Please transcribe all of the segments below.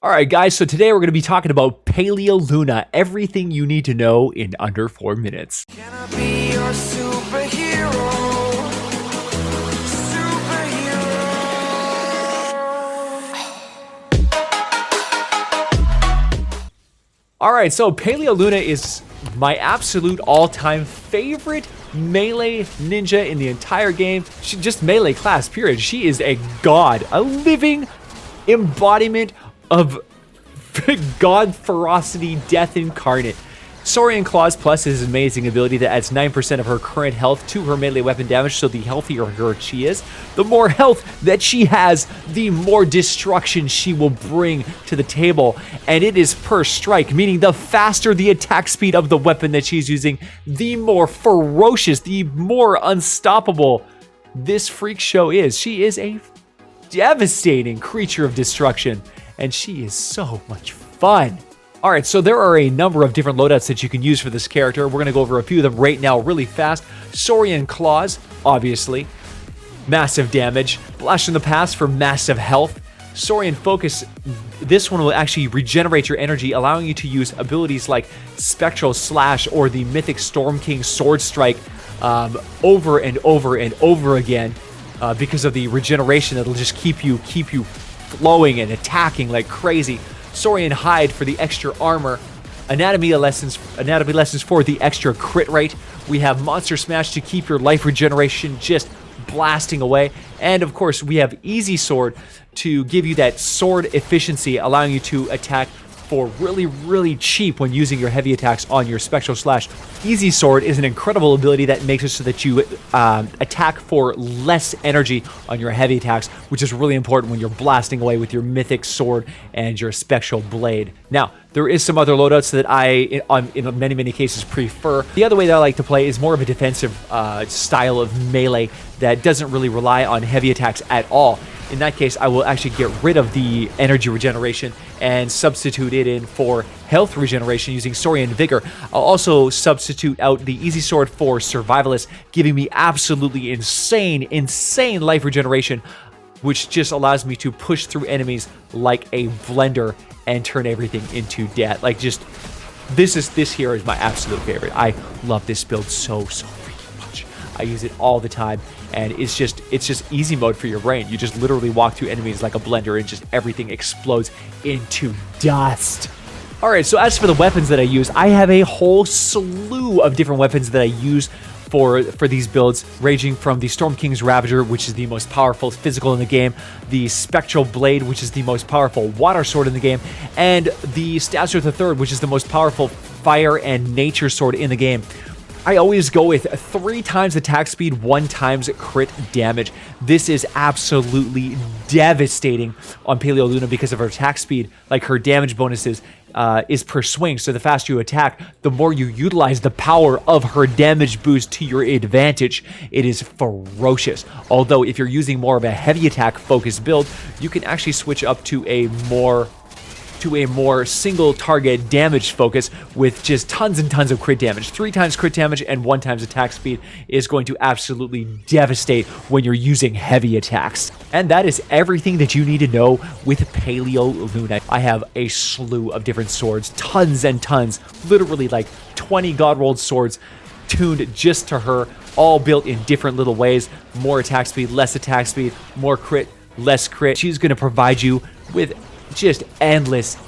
All right, guys, so today we're going to be talking about Paleo Luna, everything you need to know in under 4 minutes. Can I be your superhero? All right, so Paleo Luna is my absolute all-time favorite melee ninja in the entire game. She just melee class, period. She is a god, a living embodiment of god ferocity, death incarnate. Saurian Claws Plus is an amazing ability that adds 9% of her current health to her melee weapon damage, so the healthier she is, the more health that she has, the more destruction she will bring to the table. And it is per strike, meaning the faster the attack speed of the weapon that she's using, the more ferocious, the more unstoppable this freak show is. She is a devastating creature of destruction, and she is so much fun. All right, so there are a number of different loadouts that you can use for this character. We're going to go over a few of them right now really fast. Saurian Claws, obviously. Massive damage. Blast from the Past for massive health. Saurian Focus, this one will actually regenerate your energy, allowing you to use abilities like Spectral Slash or the Mythic Storm King Sword Strike over and over and over again because of the regeneration that'll just keep you flowing and attacking like crazy. Saurian Hide for the extra armor. Anatomy lessons for the extra crit rate. We have Monster Smash to keep your life regeneration just blasting away. And of course, we have Easy Sword to give you that sword efficiency, allowing you to attack for really, really cheap when using your heavy attacks on your Spectral Slash. Easy Sword is an incredible ability that makes it so that you attack for less energy on your heavy attacks, which is really important when you're blasting away with your Mythic Sword and your Spectral Blade. Now, there is some other loadouts that I, in many cases, prefer. The other way that I like to play is more of a defensive style of melee that doesn't really rely on heavy attacks at all. In that case, I will actually get rid of the energy regeneration and substitute it in for health regeneration using Saurian Vigor. I'll also substitute out the Easy Sword for Survivalist, giving me absolutely insane life regeneration, which just allows me to push through enemies like a blender and turn everything into death. Like, just this here is my absolute favorite. I love this build so freaking much. I use it all the time, and it's just easy mode for your brain. You just literally walk through enemies like a blender, and just everything explodes into dust. All right, so as for the weapons that I use, I have a whole slew of different weapons that I use for these builds, ranging from the Storm King's Ravager, which is the most powerful physical in the game, the Spectral Blade, which is the most powerful water sword in the game, and the Statue III, which is the most powerful fire and nature sword in the game. I always go with 3 times attack speed, 1 times crit damage. This is absolutely devastating on Paleo Luna because of her attack speed. Like, her damage bonuses is per swing, so the faster you attack, the more you utilize the power of her damage boost to your advantage. It is ferocious. Although, if you're using more of a heavy attack focused build, you can actually switch up to a more single target damage focus with just tons and tons of crit damage. 3 times crit damage and 1 times attack speed is going to absolutely devastate when you're using heavy attacks. And that is everything that you need to know with Paleo Luna. I have a slew of different swords, tons and tons, literally like 20 God-rolled swords tuned just to her, all built in different little ways. More attack speed, less attack speed, more crit, less crit. She's going to provide you with just endless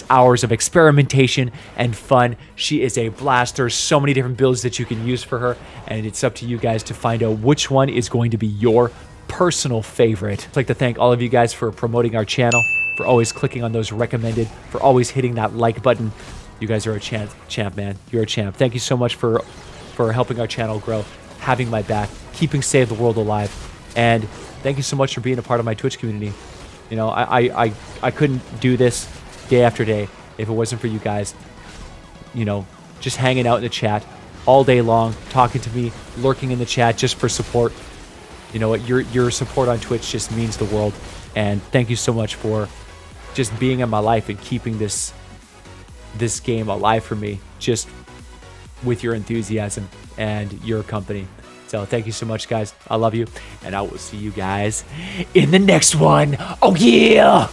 hours of experimentation and fun. She is a blaster. So many different builds that you can use for her, and it's up to you guys to find out which one is going to be your personal favorite. I'd like to thank all of you guys for promoting our channel, for always clicking on those recommended, for always hitting that like button. You guys are a champ, man. You're a champ. Thank you so much for helping our channel grow, having my back, keeping Save the World alive, and thank you so much for being a part of my Twitch community. You know, I couldn't do this day after day if it wasn't for you guys, you know, just hanging out in the chat all day long, talking to me, lurking in the chat just for support. You know what, your support on Twitch just means the world. And thank you so much for just being in my life and keeping this game alive for me, just with your enthusiasm and your company. So thank you so much, guys. I love you, and I will see you guys in the next one. Oh, yeah!